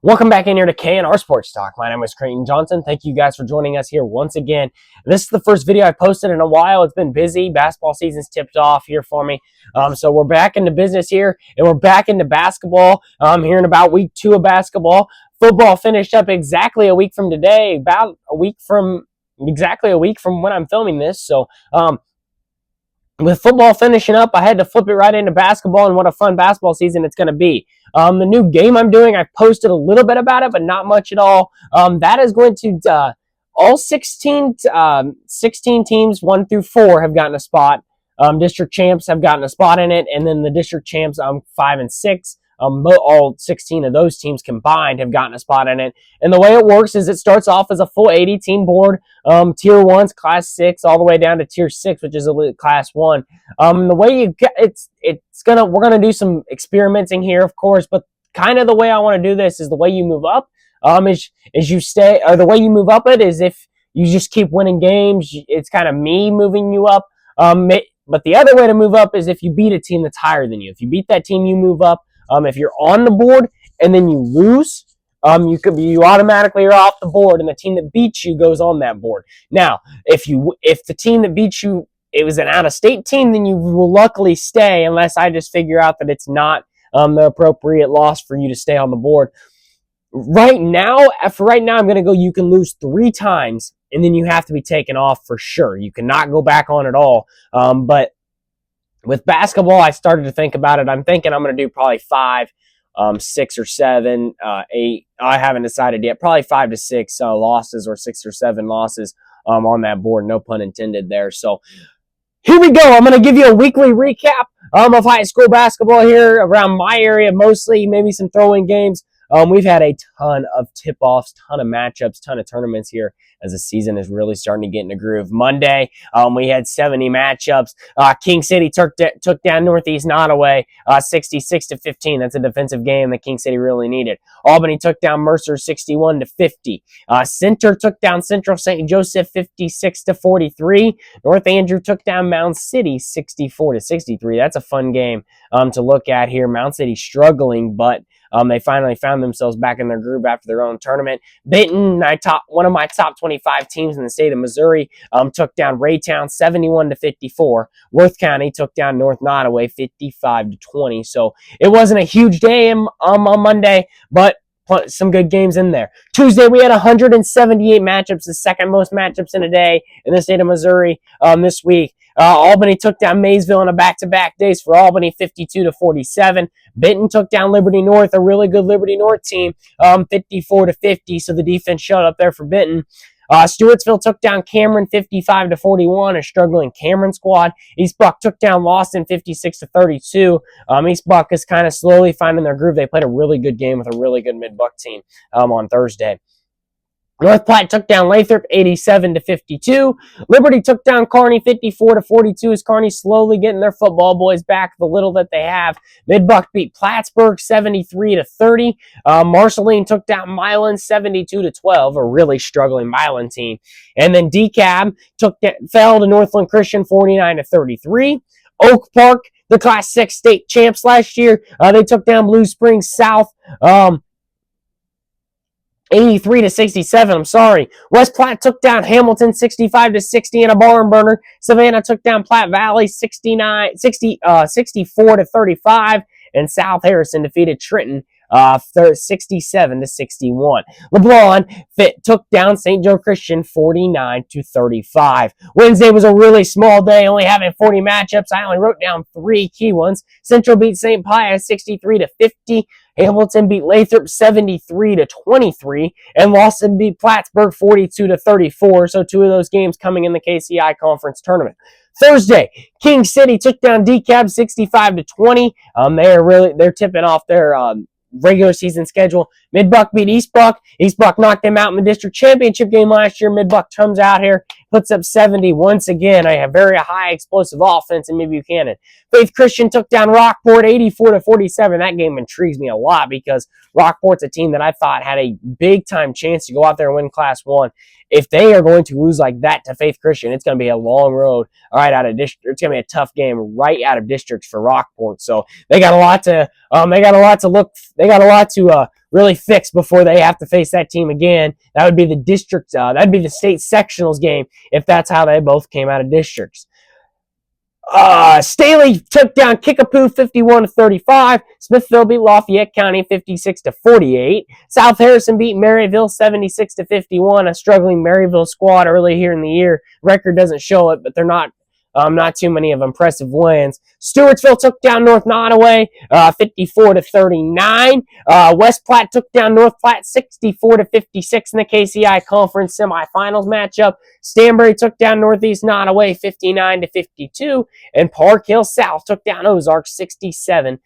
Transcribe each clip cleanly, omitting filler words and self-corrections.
Welcome back in here to K&R Sports Talk. My name is Creighton Johnson. Thank you guys for joining us here once again. This is the first video I posted in a while. It's been busy. Basketball season's tipped off here for me. So we're back into business here, and we're back into basketball here in about week 2 of basketball. Football finished up exactly a week from today, exactly a week from when I'm filming this. So with football finishing up, I had to flip it right into basketball, and what a fun basketball season it's going to be. The new game I'm doing, I posted a little bit about it, but not much at all. That is going to, all 16 teams, 1 through 4, have gotten a spot. District champs have gotten a spot in it, and then the district champs, 5 and 6, all 16 of those teams combined have gotten a spot in it. And the way it works is it starts off as a full 80-team board. Tier 1's Class 6 all the way down to Tier 6, which is Elite Class 1. The way you get we're gonna do some experimenting here, of course, but kind of the way I want to do this is the way you move up. Is you stay, or the way you move up it is if you just keep winning games. It's kind of me moving you up. But the other way to move up is if you beat a team that's higher than you. If you beat that team, you move up. If you're on the board and then you lose, you automatically are off the board, and the team that beats you goes on that board. Now, if the team that beats you, it was an out-of-state team, then you will luckily stay, unless I just figure out that it's not the appropriate loss for you to stay on the board. Right now, I'm going to go, you can lose 3 times, and then you have to be taken off for sure. You cannot go back on at all. But with basketball, I started to think about it. I'm thinking I'm going to do probably 5, 6 or 7, 8. I haven't decided yet. Probably 5 to 6 losses, or 6 or 7 losses on that board. No pun intended there. So here we go. I'm going to give you a weekly recap of high school basketball here around my area, mostly, maybe some throw-in games. We've had a ton of tip-offs, ton of matchups, ton of tournaments here as the season is really starting to get in the groove. Monday, we had 70 matchups. King City took down Northeast Nottoway 66-15. That's a defensive game that King City really needed. Albany took down Mercer 61-50. Center took down Central St. Joseph 56-43. North Andrew took down Mound City 64-63. That's a fun game to look at here. Mound City struggling, but they finally found themselves back in their groove after their own tournament. Benton, one of my top 25 teams in the state of Missouri, took down Raytown 71-54. Worth County took down North Nottoway 55-20. So it wasn't a huge day on Monday, but some good games in there. Tuesday, we had 178 matchups, the second most matchups in a day in the state of Missouri this week. Albany took down Maysville on a back-to-back days for Albany, 52-47. Benton took down Liberty North, a really good Liberty North team, 54-50. So the defense showed up there for Benton. Stewartsville took down Cameron 55-41, a struggling Cameron squad. East Buck took down Lawson 56-32. East Buck is kind of slowly finding their groove. They played a really good game with a really good Mid-Buck team on Thursday. North Platte took down Lathrop 87-52. Liberty took down Kearney 54-42 as Kearney slowly getting their football boys back, the little that they have. Mid-Buck beat Plattsburgh 73-30. Marceline took down Milan 72-12, a really struggling Milan team. And then DeKalb fell to Northland Christian 49-33. Oak Park, the Class 6 state champs last year, they took down Blue Springs South 83-67. I'm sorry. West Platte took down Hamilton 65-60 in a barn burner. Savannah took down Platte Valley 64-35, and South Harrison defeated Trenton 67-61. LeBron took down St. Joe Christian 49-35. Wednesday was a really small day, only having 40 matchups. I only wrote down 3 key ones. Central beat St. Pius 63-50. Hamilton beat Lathrop 73-23, and Lawson beat Plattsburgh 42-34. So 2 of those games coming in the KCI Conference Tournament. Thursday, King City took down DeKalb 65-20. They're tipping off their regular season schedule. Mid-Buck beat East Buck. East Buck knocked them out in the district championship game last year. Mid-Buck comes out here, puts up 70 once again. I have very high explosive offense in Mid-Buchanan. Faith Christian took down Rockport 84-47. That game intrigues me a lot because Rockport's a team that I thought had a big-time chance to go out there and win Class 1. If they are going to lose like that to Faith Christian, it's going to be a long road right out of district. It's going to be a tough game right out of districts for Rockport. So they got a lot to really fix before they have to face that team again. That would be the district, that'd be the state sectionals game if that's how they both came out of districts. Staley took down Kickapoo 51-35. Smithville beat Lafayette County 56-48. South Harrison beat Maryville 76-51. A struggling Maryville squad early here in the year. Record doesn't show it, but they're not too many of impressive wins. Stewartsville took down North Nottoway 54-39. West Platte took down North Platte 64-56 in the KCI Conference semifinals matchup. Stanbury took down Northeast Nottoway 59-52. And Park Hill South took down Ozark 67-52.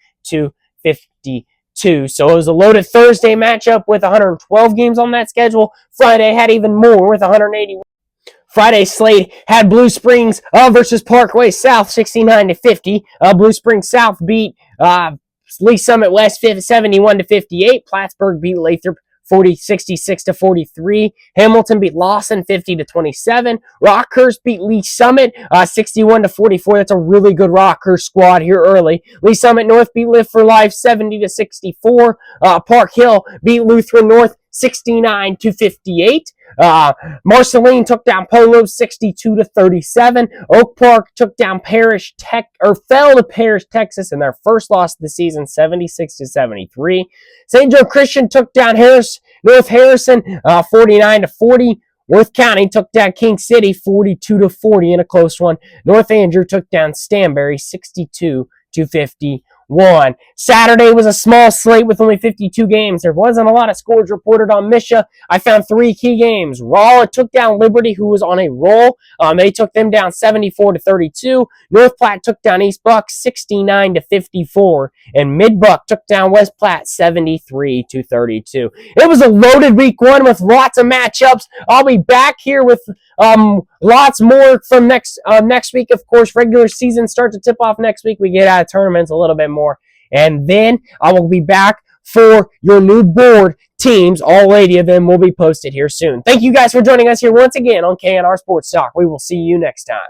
So it was a loaded Thursday matchup with 112 games on that schedule. Friday had even more with 181. Friday slate had Blue Springs versus Parkway South 69-50. Blue Springs South beat Lee Summit West 71-58. Plattsburgh beat Lathrop 66-43. Hamilton beat Lawson 50-27. Rockhurst beat Lee Summit 61-44. That's a really good Rockhurst squad here early. Lee Summit North beat Live for Life 70-64. Park Hill beat Lutheran North 69-58. Marceline took down Polo 62-37. Oak Park took down fell to Parish, Texas in their first loss of the season, 76-73. St. Joe Christian took down North Harrison 49-40. Worth County took down King City 42-40 in a close one. North Andrew took down Stanbury 62-51. Saturday was a small slate with only 52 games. There wasn't a lot of scores reported on Misha. I found 3 key games. Rolla took down Liberty, who was on a roll. They took them down 74-32. North Platte took down East Buck 69-54. And Mid Buck took down West Platte 73-32. It was a loaded week 1 with lots of matchups. I'll be back here with lots more from next week. Of course, regular season starts to tip off next week. We get out of tournaments a little bit more. And then I will be back for your new board teams. All 80 of them will be posted here soon. Thank you guys for joining us here once again on KNR Sports Talk. We will see you next time.